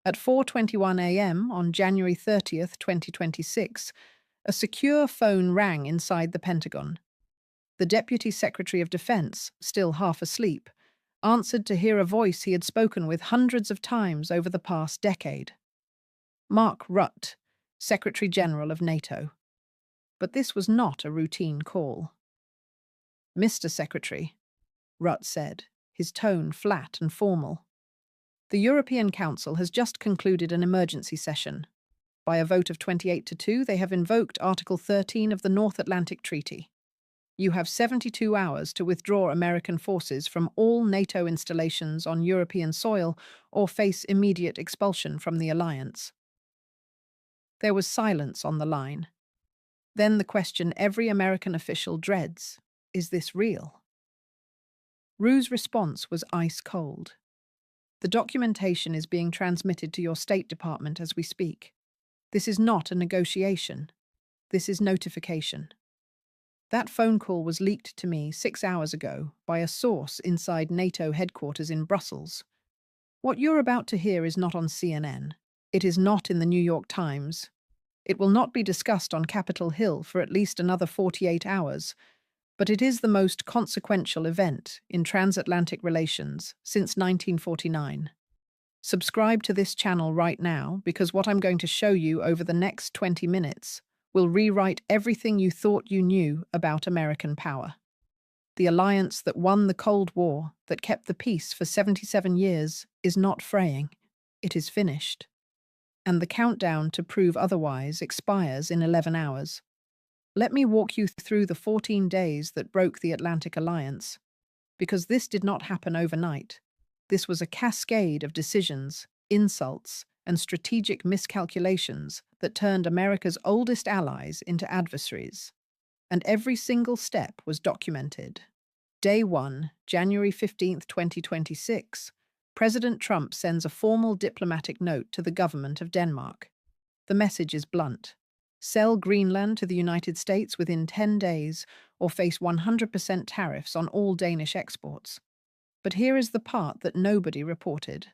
At 4:21 a.m. on January 30th, 2026, a secure phone rang inside the Pentagon. The Deputy Secretary of Defense, still half asleep, answered to hear a voice he had spoken with hundreds of times over the past decade. Mark Rutte, Secretary General of NATO. But this was not a routine call. "Mr. Secretary," Rutte said, his tone flat and formal. "The European Council has just concluded an emergency session. By a vote of 28-2, they have invoked Article 13 of the North Atlantic Treaty. You have 72 hours to withdraw American forces from all NATO installations on European soil or face immediate expulsion from the alliance." There was silence on the line. Then the question every American official dreads: is this real? Rue's response was ice cold. "The documentation is being transmitted to your State Department as we speak. This is not a negotiation. This is notification. That phone call was leaked to me 6 hours ago by a source inside NATO headquarters in Brussels. What you're about to hear is not on CNN. It is not in the New York Times. It will not be discussed on Capitol Hill for at least another 48 hours, but it is the most consequential event in transatlantic relations since 1949. Subscribe to this channel right now, because what I'm going to show you over the next 20 minutes will rewrite everything you thought you knew about American power. The alliance that won the Cold War, that kept the peace for 77 years, is not fraying. It is finished. And the countdown to prove otherwise expires in 11 hours. Let me walk you through the 14 days that broke the Atlantic Alliance. Because this did not happen overnight. This was a cascade of decisions, insults, and strategic miscalculations that turned America's oldest allies into adversaries. And every single step was documented. Day 1, January 15th, 2026, President Trump sends a formal diplomatic note to the government of Denmark. The message is blunt. Sell Greenland to the United States within 10 days or face 100% tariffs on all Danish exports. But here is the part that nobody reported.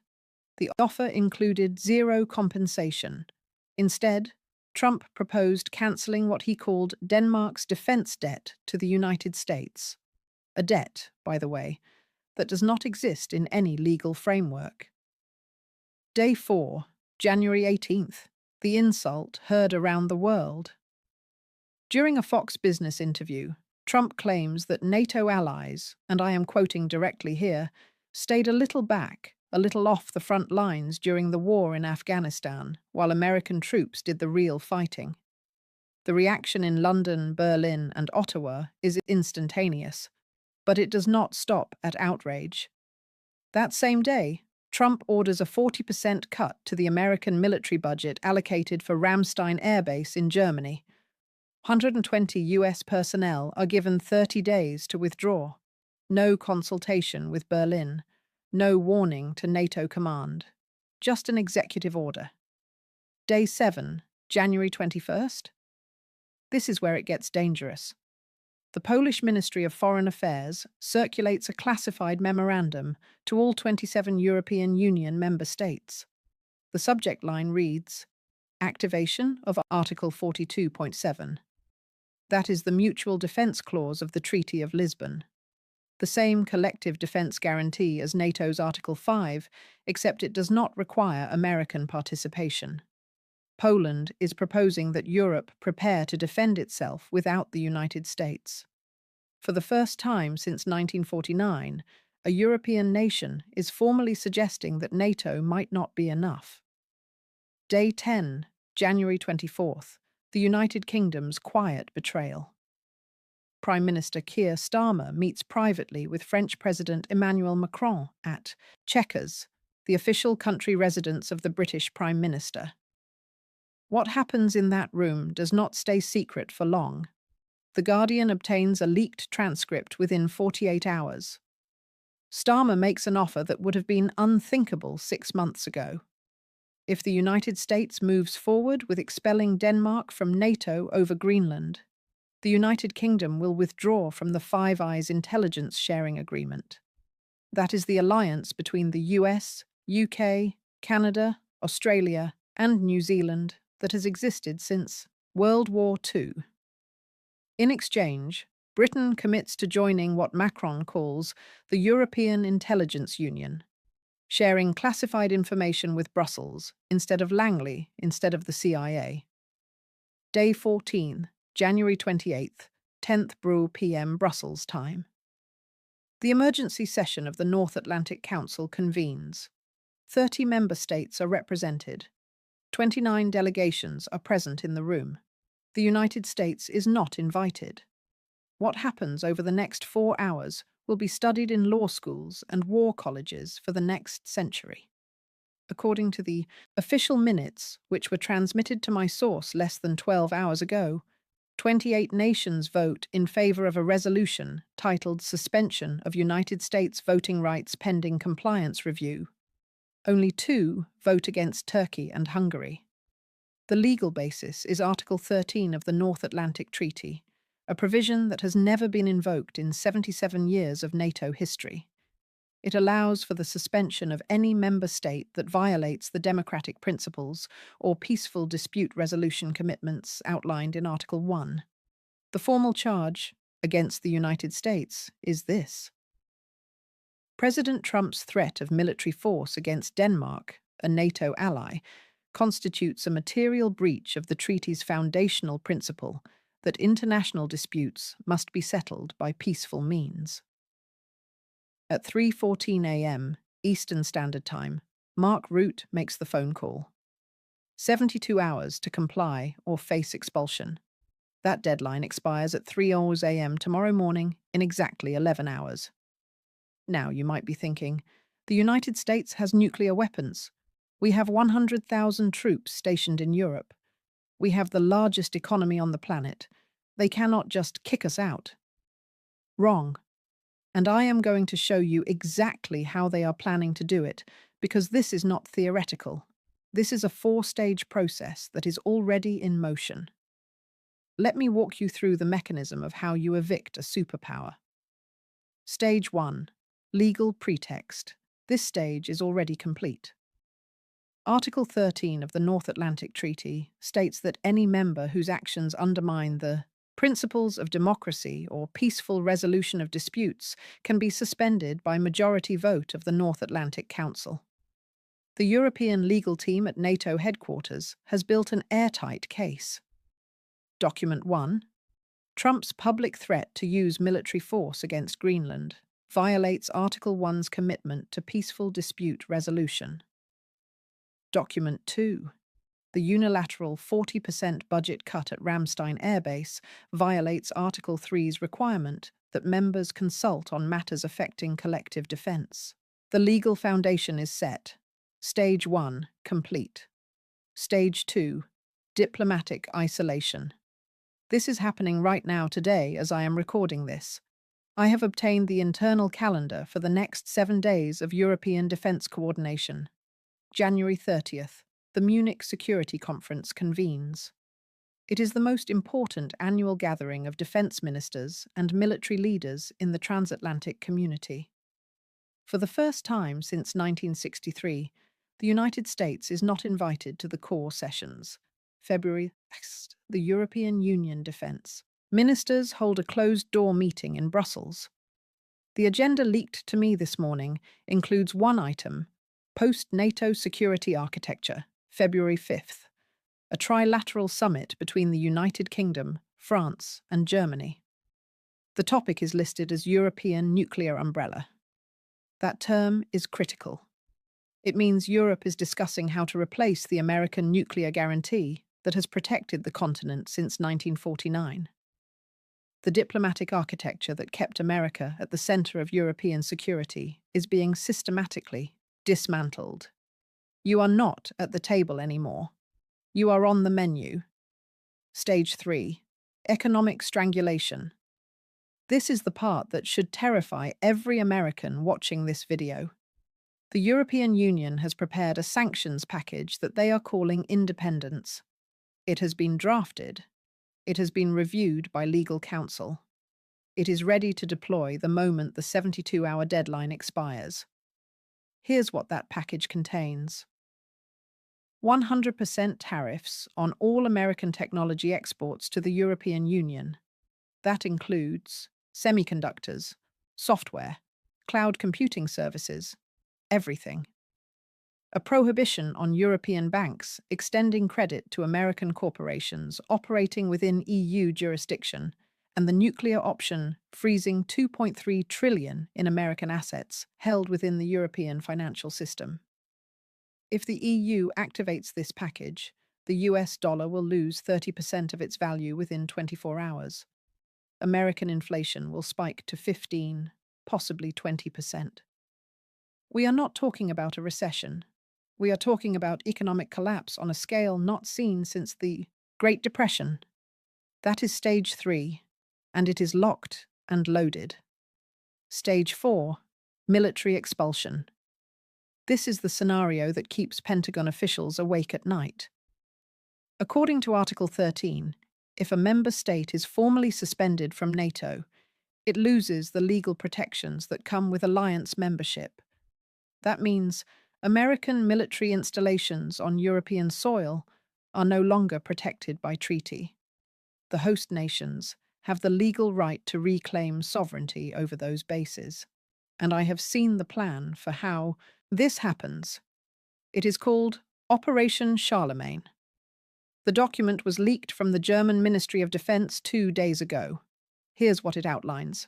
The offer included zero compensation. Instead, Trump proposed cancelling what he called Denmark's defense debt to the United States. A debt, by the way, that does not exist in any legal framework. Day 4, January 18th, the insult heard around the world. During a Fox Business interview, Trump claims that NATO allies, and I am quoting directly here, stayed a little back, a little off the front lines during the war in Afghanistan, while American troops did the real fighting. The reaction in London, Berlin, and Ottawa is instantaneous, but it does not stop at outrage. That same day, Trump orders a 40% cut to the American military budget allocated for Ramstein Air Base in Germany. 120 U.S. personnel are given 30 days to withdraw. No consultation with Berlin. No warning to NATO command. Just an executive order. Day 7, January 21st. This is where it gets dangerous. The Polish Ministry of Foreign Affairs circulates a classified memorandum to all 27 European Union member states. The subject line reads, "Activation of Article 42.7. That is the Mutual Defence Clause of the Treaty of Lisbon. The same collective defence guarantee as NATO's Article 5, except it does not require American participation. Poland is proposing that Europe prepare to defend itself without the United States. For the first time since 1949, a European nation is formally suggesting that NATO might not be enough." Day 10, January 24th, the United Kingdom's quiet betrayal. Prime Minister Keir Starmer meets privately with French President Emmanuel Macron at Chequers, the official country residence of the British Prime Minister. What happens in that room does not stay secret for long. The Guardian obtains a leaked transcript within 48 hours. Starmer makes an offer that would have been unthinkable 6 months ago. If the United States moves forward with expelling Denmark from NATO over Greenland, the United Kingdom will withdraw from the Five Eyes intelligence sharing agreement. That is the alliance between the US, UK, Canada, Australia, and New Zealand that has existed since World War II. In exchange, Britain commits to joining what Macron calls the European Intelligence Union, sharing classified information with Brussels instead of Langley instead of the CIA. Day 14, January 28th, 10th Brew PM Brussels time. The emergency session of the North Atlantic Council convenes. 30 member states are represented. 29 delegations are present in the room. The United States is not invited. What happens over the next 4 hours will be studied in law schools and war colleges for the next century. According to the official minutes, which were transmitted to my source less than 12 hours ago, 28 nations vote in favor of a resolution titled Suspension of United States Voting Rights Pending Compliance Review. Only 2 vote against Turkey and Hungary. The legal basis is Article 13 of the North Atlantic Treaty, a provision that has never been invoked in 77 years of NATO history. It allows for the suspension of any member state that violates the democratic principles or peaceful dispute resolution commitments outlined in Article 1. The formal charge against the United States is this: President Trump's threat of military force against Denmark, a NATO ally, constitutes a material breach of the treaty's foundational principle that international disputes must be settled by peaceful means. At 3:14 a.m. Eastern Standard Time, Mark Rutte makes the phone call. 72 hours to comply or face expulsion. That deadline expires at 3:00 a.m. tomorrow morning in exactly 11 hours. Now, you might be thinking, the United States has nuclear weapons. We have 100,000 troops stationed in Europe. We have the largest economy on the planet. They cannot just kick us out. Wrong. And I am going to show you exactly how they are planning to do it, because this is not theoretical. This is a 4-stage process that is already in motion. Let me walk you through the mechanism of how you evict a superpower. Stage 1. Legal pretext. This stage is already complete. Article 13 of the North Atlantic Treaty states that any member whose actions undermine the principles of democracy or peaceful resolution of disputes can be suspended by majority vote of the North Atlantic Council. The European legal team at NATO headquarters has built an airtight case. Document 1. Trump's public threat to use military force against Greenland violates Article 1's commitment to peaceful dispute resolution. Document 2. The unilateral 40% budget cut at Ramstein Air Base violates Article 3's requirement that members consult on matters affecting collective defense. The legal foundation is set. Stage 1, complete. Stage 2, diplomatic isolation. This is happening right now today as I am recording this. I have obtained the internal calendar for the next 7 days of European defense coordination. January 30th. The Munich Security Conference convenes. It is the most important annual gathering of defense ministers and military leaders in the transatlantic community. For the first time since 1963, the United States is not invited to the core sessions. February 6th, the European Union Defense. Ministers hold a closed-door meeting in Brussels. The agenda leaked to me this morning includes one item: post-NATO security architecture. February 5th, a trilateral summit between the United Kingdom, France, and Germany. The topic is listed as European nuclear umbrella. That term is critical. It means Europe is discussing how to replace the American nuclear guarantee that has protected the continent since 1949. The diplomatic architecture that kept America at the center of European security is being systematically dismantled. You are not at the table anymore. You are on the menu. Stage 3. Economic strangulation. This is the part that should terrify every American watching this video. The European Union has prepared a sanctions package that they are calling independence. It has been drafted. It has been reviewed by legal counsel. It is ready to deploy the moment the 72-hour deadline expires. Here's what that package contains. 100% tariffs on all American technology exports to the European Union. That includes semiconductors, software, cloud computing services, everything. A prohibition on European banks extending credit to American corporations operating within EU jurisdiction, and the nuclear option freezing 2.3 trillion in American assets held within the European financial system. If the EU activates this package, the US dollar will lose 30% of its value within 24 hours. American inflation will spike to 15, possibly 20%. We are not talking about a recession. We are talking about economic collapse on a scale not seen since the Great Depression. That is stage 3, and it is locked and loaded. Stage 4, military expulsion. This is the scenario that keeps Pentagon officials awake at night. According to Article 13, if a member state is formally suspended from NATO, it loses the legal protections that come with alliance membership. That means American military installations on European soil are no longer protected by treaty. The host nations have the legal right to reclaim sovereignty over those bases. And I have seen the plan for how this happens. It is called Operation Charlemagne. The document was leaked from the German Ministry of Defense 2 days ago. Here's what it outlines.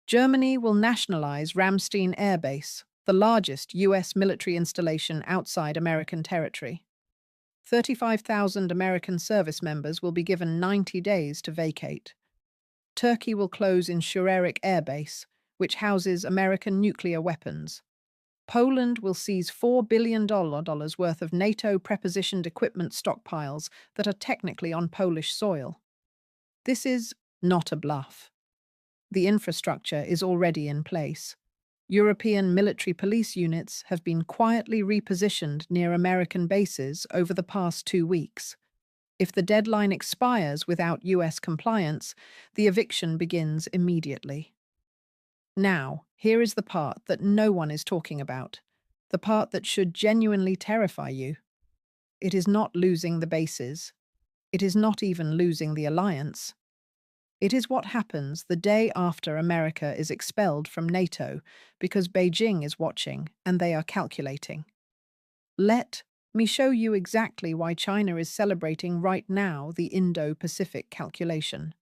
Germany will nationalize Ramstein Air Base, the largest US military installation outside American territory. 35,000 American service members will be given 90 days to vacate. Turkey will close in Şurak Air Base, which houses American nuclear weapons. Poland will seize $4 billion worth of NATO prepositioned equipment stockpiles that are technically on Polish soil. This is not a bluff. The infrastructure is already in place. European military police units have been quietly repositioned near American bases over the past 2 weeks. If the deadline expires without US compliance, the eviction begins immediately. Now, here is the part that no one is talking about, the part that should genuinely terrify you. It is not losing the bases. It is not even losing the alliance. It is what happens the day after America is expelled from NATO because Beijing is watching and they are calculating. Let me show you exactly why China is celebrating right now the Indo-Pacific calculation.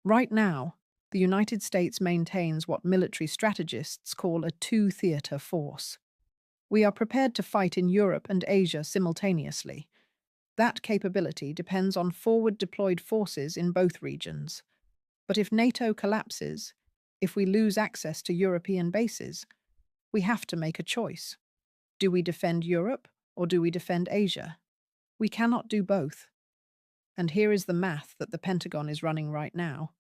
Right now, the United States maintains what military strategists call a two-theater force. We are prepared to fight in Europe and Asia simultaneously. That capability depends on forward-deployed forces in both regions. But if NATO collapses, if we lose access to European bases, we have to make a choice. Do we defend Europe or do we defend Asia? We cannot do both. And here is the math that the Pentagon is running right now.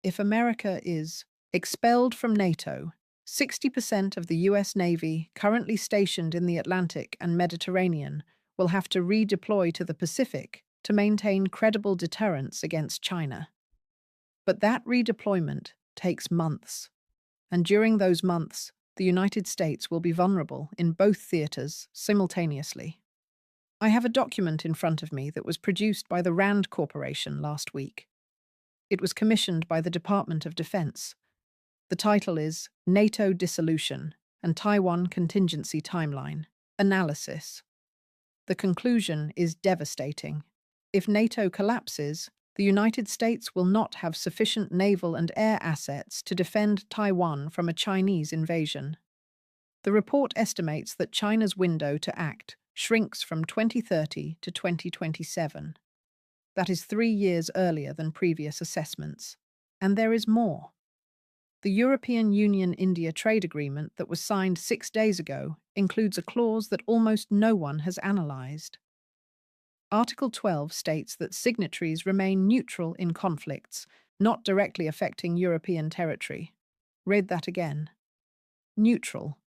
If America is expelled from NATO, 60% of the US Navy currently stationed in the Atlantic and Mediterranean will have to redeploy to the Pacific to maintain credible deterrence against China. But that redeployment takes months, and during those months, the United States will be vulnerable in both theaters simultaneously. I have a document in front of me that was produced by the RAND Corporation last week. It was commissioned by the Department of Defense. The title is NATO Dissolution and Taiwan Contingency Timeline Analysis. The conclusion is devastating. If NATO collapses, the United States will not have sufficient naval and air assets to defend Taiwan from a Chinese invasion. The report estimates that China's window to act shrinks from 2030 to 2027. That is 3 years earlier than previous assessments. And there is more. The European Union-India trade agreement that was signed 6 days ago includes a clause that almost no one has analysed. Article 12 states that signatories remain neutral in conflicts, not directly affecting European territory. Read that again. Neutral.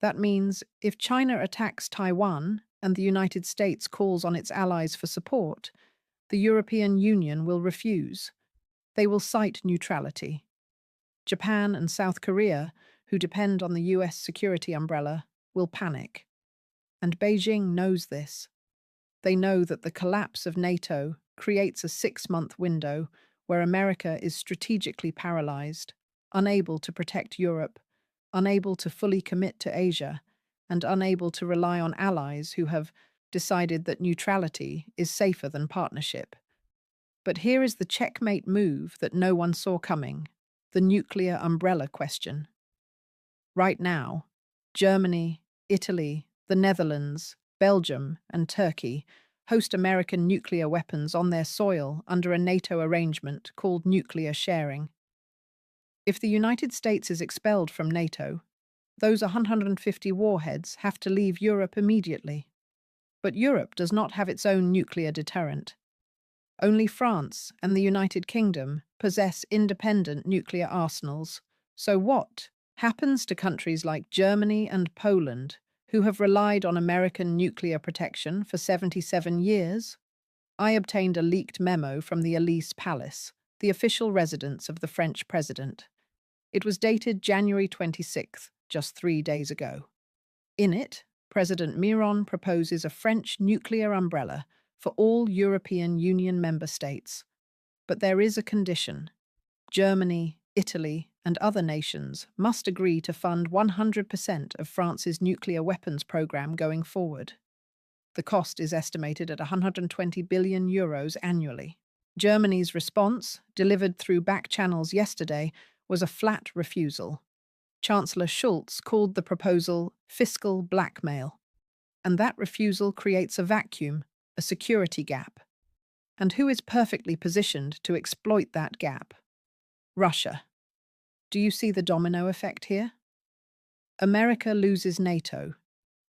That means if China attacks Taiwan and the United States calls on its allies for support, the European Union will refuse. They will cite neutrality. Japan and South Korea, who depend on the US security umbrella, will panic. And Beijing knows this. They know that the collapse of NATO creates a 6-month window where America is strategically paralyzed, unable to protect Europe, unable to fully commit to Asia, and unable to rely on allies who have decided that neutrality is safer than partnership. But here is the checkmate move that no one saw coming: the nuclear umbrella question. Right now, Germany, Italy, the Netherlands, Belgium, and Turkey host American nuclear weapons on their soil under a NATO arrangement called nuclear sharing. If the United States is expelled from NATO, those 150 warheads have to leave Europe immediately. But Europe does not have its own nuclear deterrent. Only France and the United Kingdom possess independent nuclear arsenals. So what happens to countries like Germany and Poland, who have relied on American nuclear protection for 77 years? I obtained a leaked memo from the Elysee Palace, the official residence of the French president. It was dated January 26th, just 3 days ago. In it, President Miron proposes a French nuclear umbrella for all European Union member states. But there is a condition. Germany, Italy, and other nations must agree to fund 100% of France's nuclear weapons program going forward. The cost is estimated at €120 billion annually. Germany's response, delivered through back channels yesterday, was a flat refusal. Chancellor Schulz called the proposal fiscal blackmail. And that refusal creates a vacuum, a security gap. And who is perfectly positioned to exploit that gap? Russia. Do you see the domino effect here? America loses NATO.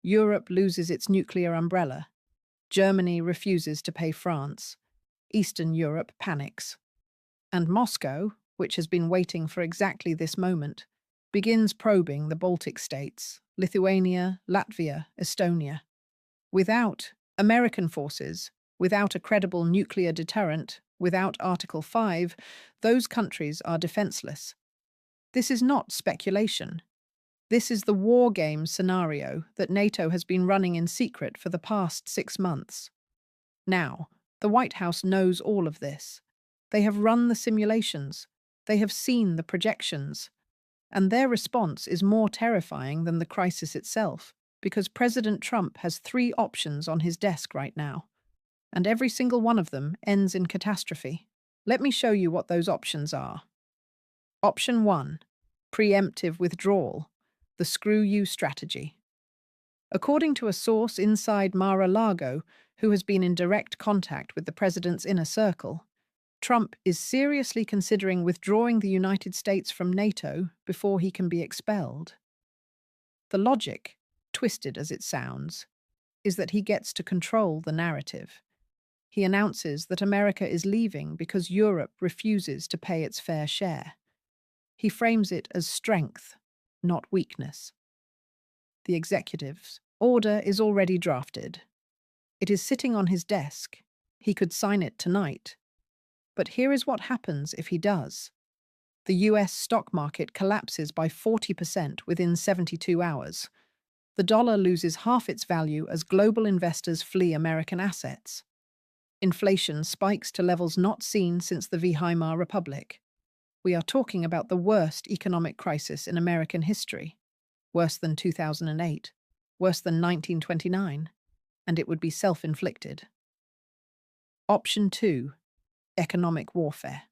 Europe loses its nuclear umbrella. Germany refuses to pay France. Eastern Europe panics. And Moscow, which has been waiting for exactly this moment, begins probing the Baltic states, Lithuania, Latvia, Estonia. Without American forces, without a credible nuclear deterrent, without Article 5, those countries are defenseless. This is not speculation. This is the war game scenario that NATO has been running in secret for the past 6 months. Now, the White House knows all of this. They have run the simulations. They have seen the projections. And their response is more terrifying than the crisis itself, because President Trump has 3 options on his desk right now, and every single one of them ends in catastrophe. Let me show you what those options are. Option 1, preemptive withdrawal, the screw you strategy. According to a source inside Mar-a-Lago, who has been in direct contact with the president's inner circle, Trump is seriously considering withdrawing the United States from NATO before he can be expelled. The logic, twisted as it sounds, is that he gets to control the narrative. He announces that America is leaving because Europe refuses to pay its fair share. He frames it as strength, not weakness. The executive's order is already drafted. It is sitting on his desk. He could sign it tonight. But here is what happens if he does. The US stock market collapses by 40% within 72 hours. The dollar loses half its value as global investors flee American assets. Inflation spikes to levels not seen since the Weimar Republic. We are talking about the worst economic crisis in American history. Worse than 2008. Worse than 1929. And it would be self-inflicted. Option 2. Economic warfare.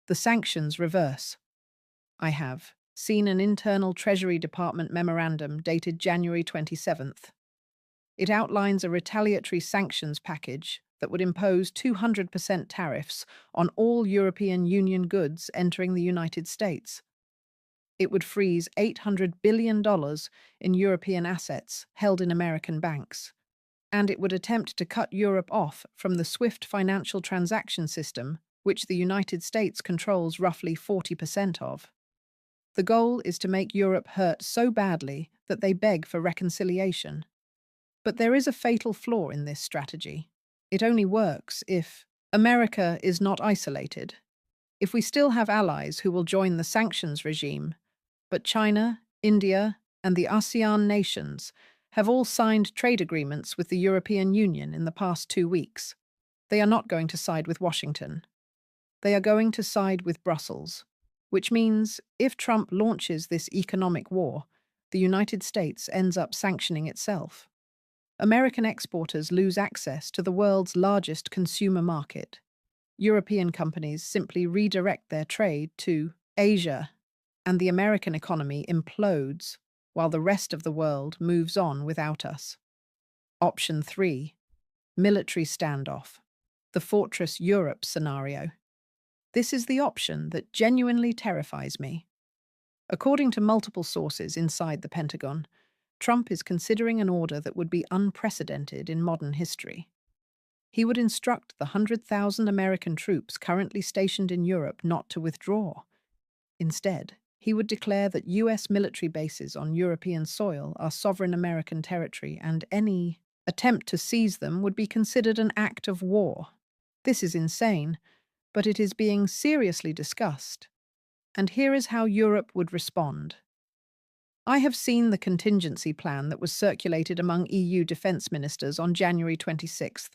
The sanctions reverse. I have seen an internal Treasury Department memorandum dated January 27th. It outlines a retaliatory sanctions package that would impose 200% tariffs on all European Union goods entering the United States. It would freeze $800 billion in European assets held in American banks. And it would attempt to cut Europe off from the SWIFT financial transaction system, which the United States controls roughly 40% of. The goal is to make Europe hurt so badly that they beg for reconciliation. But there is a fatal flaw in this strategy. It only works if America is not isolated, if we still have allies who will join the sanctions regime, but China, India, and the ASEAN nations have all signed trade agreements with the European Union in the past 2 weeks. They are not going to side with Washington. They are going to side with Brussels, which means if Trump launches this economic war, the United States ends up sanctioning itself. American exporters lose access to the world's largest consumer market. European companies simply redirect their trade to Asia, and the American economy implodes while the rest of the world moves on without us. Option 3. Military standoff. The Fortress Europe scenario. This is the option that genuinely terrifies me. According to multiple sources inside the Pentagon, Trump is considering an order that would be unprecedented in modern history. He would instruct the 100,000 American troops currently stationed in Europe not to withdraw. Instead, he would declare that US military bases on European soil are sovereign American territory, and any attempt to seize them would be considered an act of war. This is insane, but it is being seriously discussed. And here is how Europe would respond. I have seen the contingency plan that was circulated among EU defense ministers on January 26th.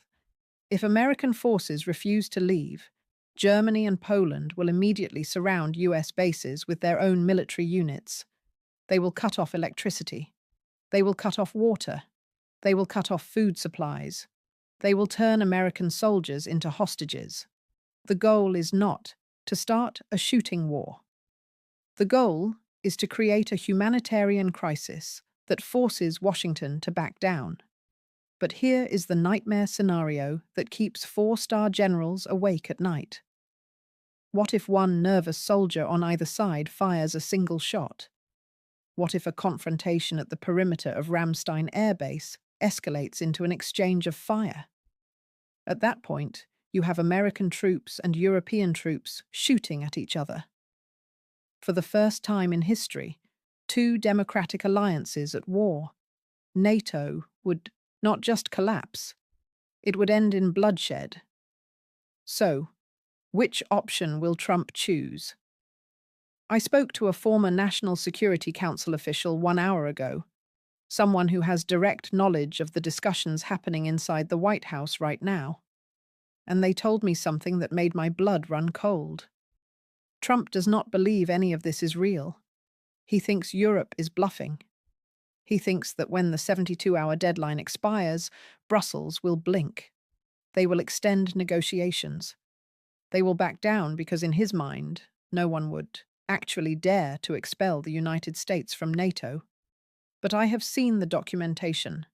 If American forces refuse to leave, Germany and Poland will immediately surround US bases with their own military units. They will cut off electricity. They will cut off water. They will cut off food supplies. They will turn American soldiers into hostages. The goal is not to start a shooting war. The goal is to create a humanitarian crisis that forces Washington to back down. But here is the nightmare scenario that keeps 4-star generals awake at night. What if one nervous soldier on either side fires a single shot? What if a confrontation at the perimeter of Ramstein Air Base escalates into an exchange of fire? At that point, you have American troops and European troops shooting at each other. For the first time in history, two democratic alliances at war. NATO would not just collapse, it would end in bloodshed. So, which option will Trump choose? I spoke to a former National Security Council official 1 hour ago, someone who has direct knowledge of the discussions happening inside the White House right now. And they told me something that made my blood run cold. Trump does not believe any of this is real. He thinks Europe is bluffing. He thinks that when the 72-hour deadline expires, Brussels will blink. They will extend negotiations. They will back down because in his mind, no one would actually dare to expel the United States from NATO. But I have seen the documentation.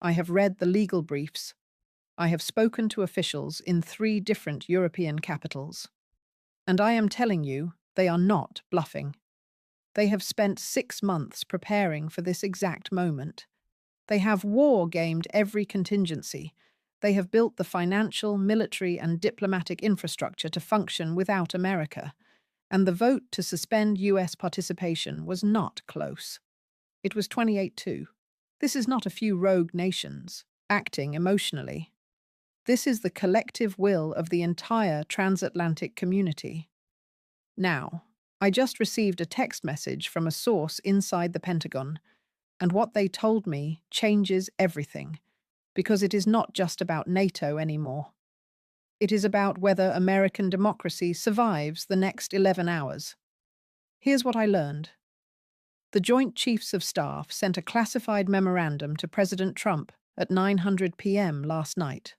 I have read the legal briefs. I have spoken to officials in 3 different European capitals. And I am telling you, they are not bluffing. They have spent 6 months preparing for this exact moment. They have war-gamed every contingency. They have built the financial, military, and diplomatic infrastructure to function without America. And the vote to suspend US participation was not close. It was 28-2. This is not a few rogue nations acting emotionally. This is the collective will of the entire transatlantic community. Now, I just received a text message from a source inside the Pentagon, and what they told me changes everything, because it is not just about NATO anymore. It is about whether American democracy survives the next 11 hours. Here's what I learned. The Joint Chiefs of Staff sent a classified memorandum to President Trump at 9:00 p.m. last night.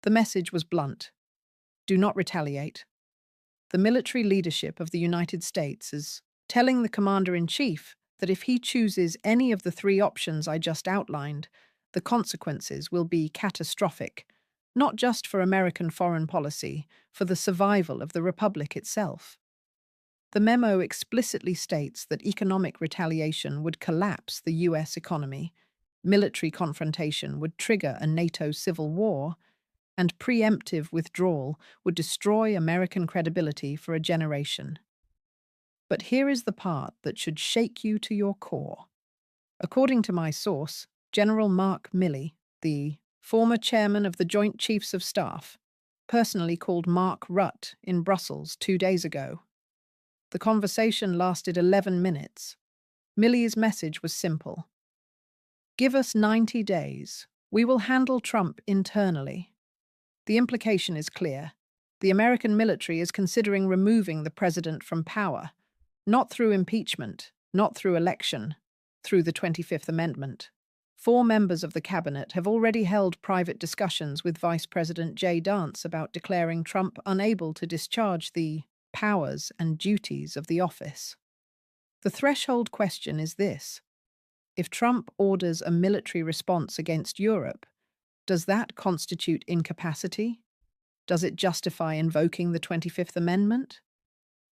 The message was blunt. Do not retaliate. The military leadership of the United States is telling the Commander-in-Chief that if he chooses any of the 3 options I just outlined, the consequences will be catastrophic, not just for American foreign policy, for the survival of the Republic itself. The memo explicitly states that economic retaliation would collapse the US economy, military confrontation would trigger a NATO civil war, and preemptive withdrawal would destroy American credibility for a generation. But here is the part that should shake you to your core. According to my source, General Mark Milley, the former chairman of the Joint Chiefs of Staff, personally called Mark Rutte in Brussels 2 days ago. The conversation lasted 11 minutes. Milley's message was simple. Give us 90 days. We will handle Trump internally. The implication is clear. The American military is considering removing the president from power, not through impeachment, not through election, through the 25th Amendment. 4 members of the cabinet have already held private discussions with Vice President Jay Dance about declaring Trump unable to discharge the powers and duties of the office. The threshold question is this: if Trump orders a military response against Europe, does that constitute incapacity? Does it justify invoking the 25th Amendment?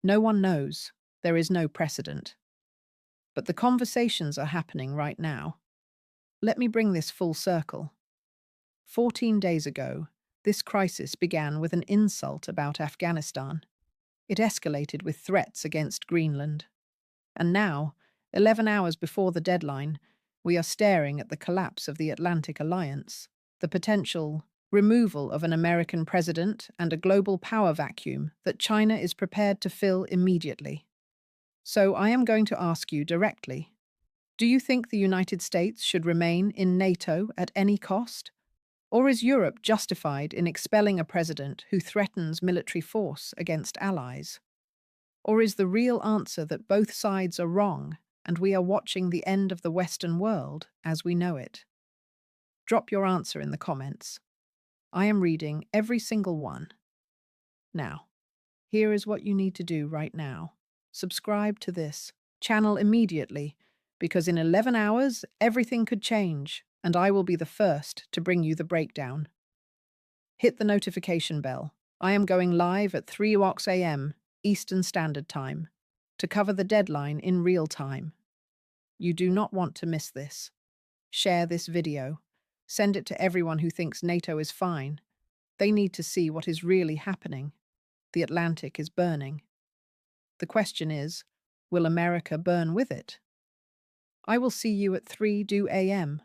No one knows. There is no precedent. But the conversations are happening right now. Let me bring this full circle. 14 days ago, this crisis began with an insult about Afghanistan. It escalated with threats against Greenland. And now, 11 hours before the deadline, we are staring at the collapse of the Atlantic Alliance, the potential removal of an American president and a global power vacuum that China is prepared to fill immediately. So I am going to ask you directly, do you think the United States should remain in NATO at any cost? Or is Europe justified in expelling a president who threatens military force against allies? Or is the real answer that both sides are wrong and we are watching the end of the Western world as we know it? Drop your answer in the comments. I am reading every single one. Now, here is what you need to do right now. Subscribe to this channel immediately, because in 11 hours, everything could change, and I will be the first to bring you the breakdown. Hit the notification bell. I am going live at 3 a.m. Eastern Standard Time to cover the deadline in real time. You do not want to miss this. Share this video. Send it to everyone who thinks NATO is fine. They need to see what is really happening. The Atlantic is burning. The question is, will America burn with it? I will see you at 3 a.m.